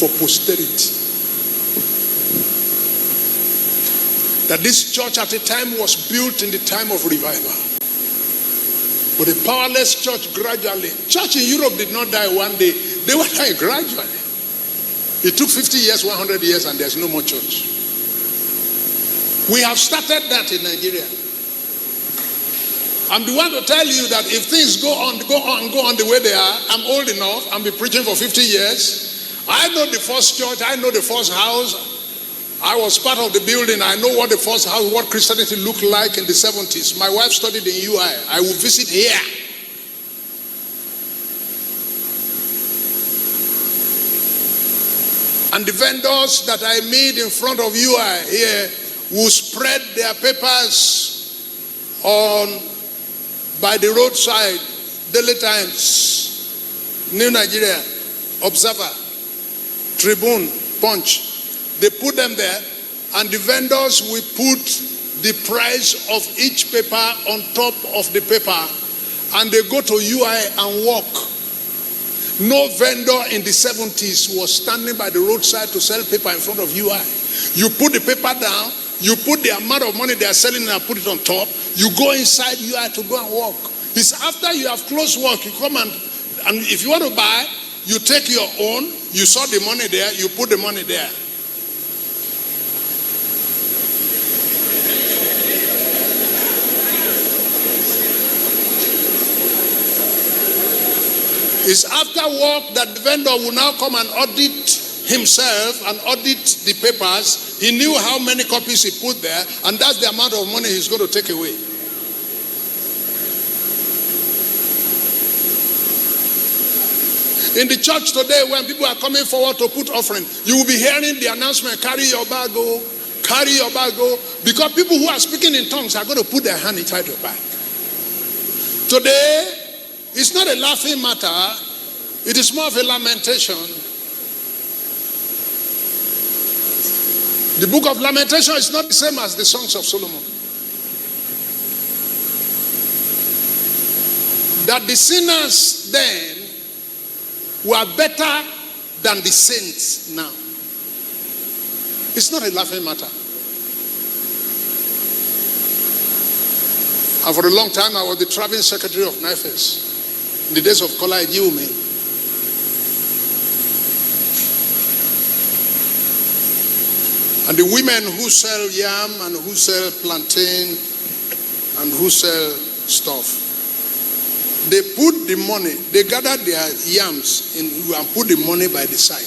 for posterity. That this church at a time was built in the time of revival. But the powerless church gradually, church in Europe did not die one day. They were dying gradually. It took 50 years, 100 years, and there's no more church. We have started that in Nigeria. I'm the one to tell you that if things go on the way they are, I'm old enough, I've been preaching for 50 years. I know the first church, I know the first house. I was part of the building. I know what the first house, what Christianity looked like in the 70s. My wife studied in UI. I will visit here. And the vendors that I meet in front of UI here will spread their papers by the roadside, Daily Times, New Nigeria, Observer, Tribune, Punch. They put them there, and the vendors will put the price of each paper on top of the paper, and they go to UI and walk. No vendor in the 70s was standing by the roadside to sell paper in front of UI. You put the paper down, you put the amount of money they are selling and put it on top, you go inside UI to go and walk. It's after you have closed work, you come and if you want to buy, you take your own, you saw the money there, you put the money there. It's after work that the vendor will now come and audit himself and audit the papers. He knew how many copies he put there, and that's the amount of money he's going to take away. In the church today, when people are coming forward to put offering, you will be hearing the announcement, carry your bag, go, carry your bag, go, because people who are speaking in tongues are going to put their hand inside your bag. Today, it's not a laughing matter. It is more of a lamentation. The book of Lamentation is not the same as the Songs of Solomon. That the sinners then were better than the saints now. It's not a laughing matter. And for a long time, I was the traveling secretary of NIFES. In the days of Kola Ejiume. And the women who sell yam and who sell plantain and who sell stuff, they put the money, they gather their yams and put the money by the side.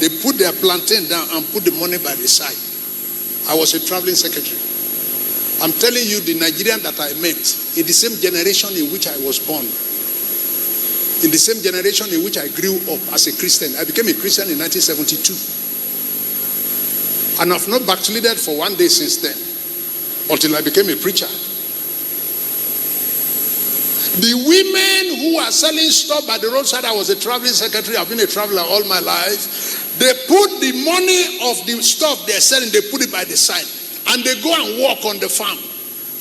They put their plantain down and put the money by the side. I was a traveling secretary. I'm telling you, the Nigerian that I met, in the same generation in which I was born, in the same generation in which I grew up as a Christian. I became a Christian in 1972. And I've not backslided for one day since then, until I became a preacher. The women who are selling stuff by the roadside, I was a traveling secretary, I've been a traveler all my life. They put the money of the stuff they're selling, they put it by the side. And they go and walk on the farm.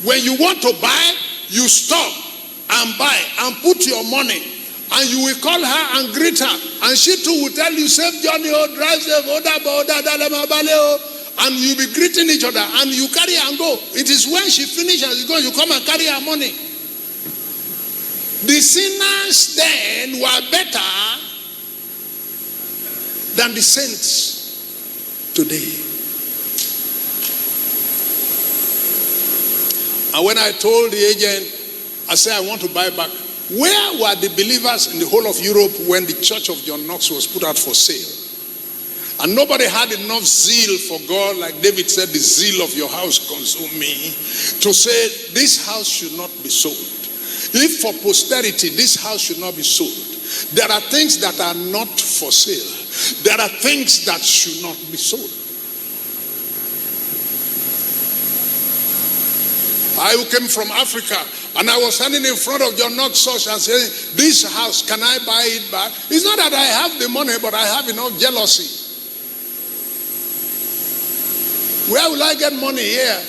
When you want to buy, you stop and buy and put your money. And you will call her and greet her. And she too will tell you, safe journey, drive safe, and you'll be greeting each other. And you carry and go. It is when she finishes, you come and carry her money. The sinners then were better than the saints today. And when I told the agent, I said, I want to buy back. Where were the believers in the whole of Europe when the church of John Knox was put out for sale? And nobody had enough zeal for God, like David said, the zeal of your house consume me, to say, this house should not be sold. If for posterity, this house should not be sold. There are things that are not for sale. There are things that should not be sold. I came from Africa, and I was standing in front of John Knox Church and saying, this house, can I buy it back? It's not that I have the money, but I have enough jealousy. Where will I get money here?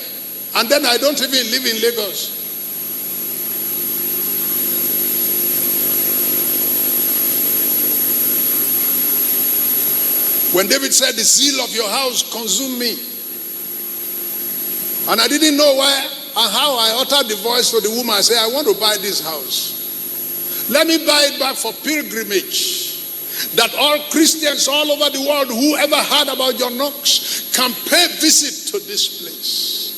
And then I don't even live in Lagos. When David said, the zeal of your house consumed me. And I didn't know why and how I uttered the voice to the woman. I said, I want to buy this house. Let me buy it back for pilgrimage. That all Christians all over the world who ever heard about John Knox can pay visit to this place.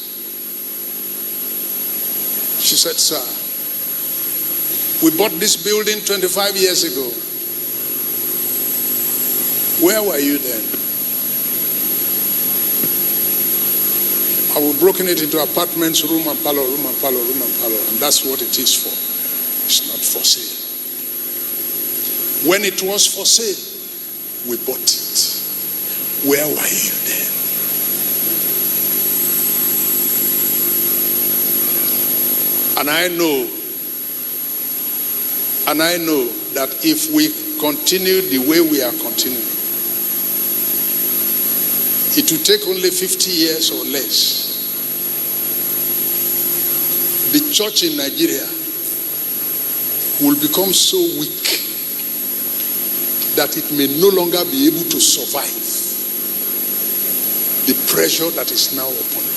She said, sir, we bought this building 25 years ago. Where were you then? I have broken it into apartments, room and parlor, room and parlor, room and parlor, and that's what it is for. It's not for sale. When it was for sale, we bought it. Where were you then? And I know that if we continue the way we are continuing, it will take only 50 years or less. The church in Nigeria will become so weak that it may no longer be able to survive the pressure that is now upon it.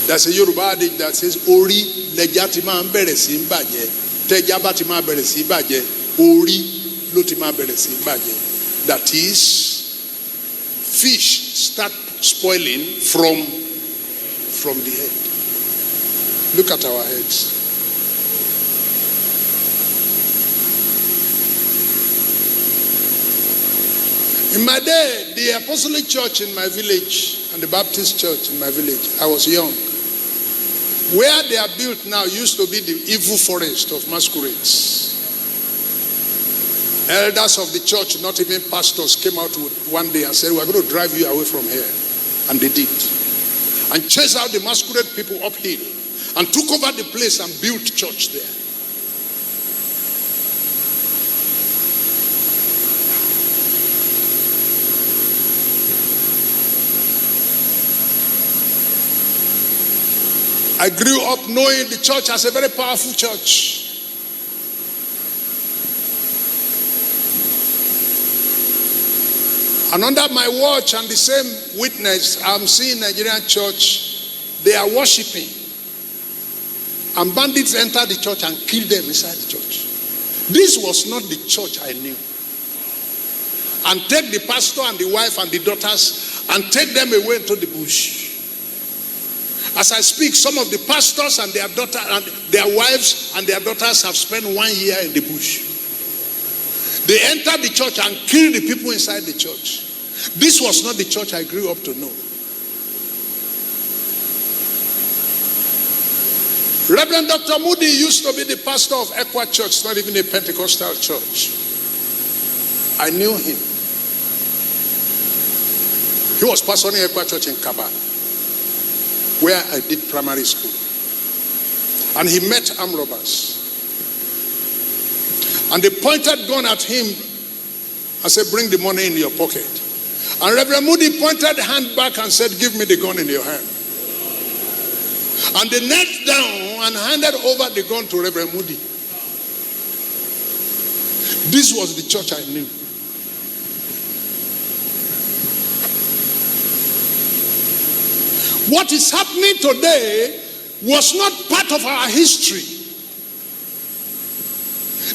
There's a Yoruba adage that says, Ori leja ti ma bẹ̀rẹ̀ sí bàjẹ́, teja ba ti ma bẹ̀rẹ̀ sí bàjẹ́, ori lo ti ma bẹ̀rẹ̀ sí bàjẹ́. That is, fish start spoiling from the head. Look at our heads. In my day, the Apostolic Church in my village and the Baptist Church in my village, I was young. Where they are built now used to be the evil forest of masquerades. Elders of the church, not even pastors, came out one day and said, we're going to drive you away from here. And they did. And chased out the masquerade people uphill and took over the place and built church there. I grew up knowing the church as a very powerful church. And under my watch and the same witness, I'm seeing Nigerian church, they are worshiping. And bandits enter the church and kill them inside the church. This was not the church I knew. And take the pastor and the wife and the daughters and take them away into the bush. As I speak, some of the pastors and their daughter and their wives and their daughters have spent 1 year in the bush. They entered the church and killed the people inside the church. This was not the church I grew up to know. Reverend Dr. Moody used to be the pastor of Equa Church, not even a Pentecostal church. I knew him. He was pastoring Equa Church in Kaba, where I did primary school. And he met armed robbers. And they pointed gun at him and said, bring the money in your pocket. And Reverend Moody pointed hand back and said, give me the gun in your hand. And they knelt down and handed over the gun to Reverend Moody. This was the church I knew. What is happening today was not part of our history.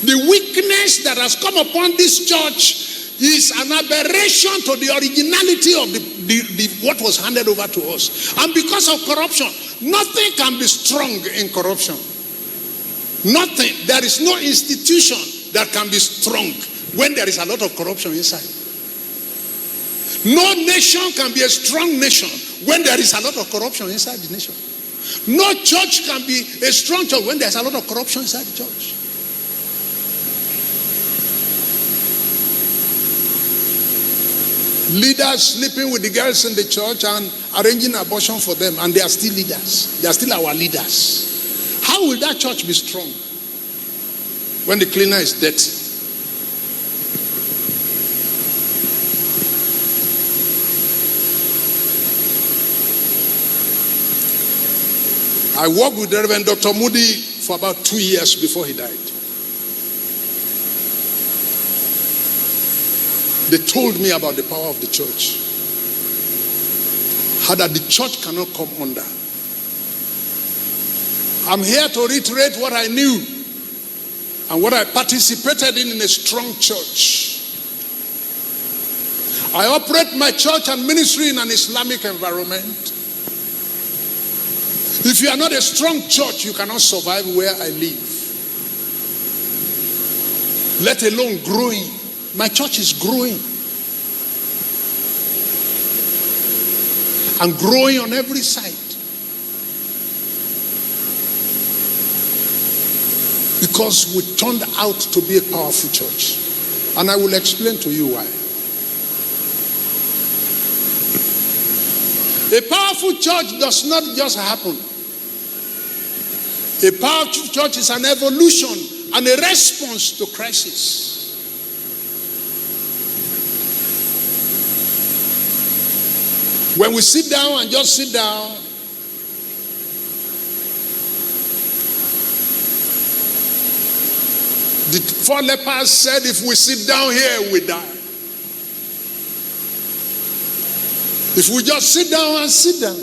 The weakness that has come upon this church is an aberration to the originality of what was handed over to us. And because of corruption, nothing can be strong in corruption. Nothing. There is no institution that can be strong when there is a lot of corruption inside. No nation can be a strong nation when there is a lot of corruption inside the nation. No church can be a strong church when there is a lot of corruption inside the church. Leaders sleeping with the girls in the church and arranging abortion for them, and they are still leaders. They are still our leaders. How will that church be strong when the cleaner is dirty? I worked with Reverend Dr. Moody for about 2 years before he died. They told me about the power of the church. How that the church cannot come under. I'm here to reiterate what I knew and what I participated in a strong church. I operate my church and ministry in an Islamic environment. If you are not a strong church, you cannot survive where I live. Let alone growing. My church is growing. And growing on every side. Because we turned out to be a powerful church. And I will explain to you why. A powerful church does not just happen. A powerful church is an evolution and a response to crisis. When we sit down and just sit down, the 4 lepers said, if we sit down here, we die. If we just sit down and sit down.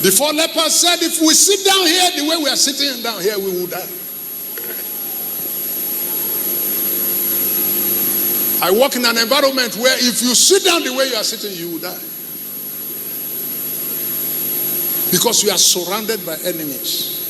The 4 lepers said, if we sit down here the way we are sitting down here, we will die. I work in an environment where if you sit down the way you are sitting, you will die. Because we are surrounded by enemies.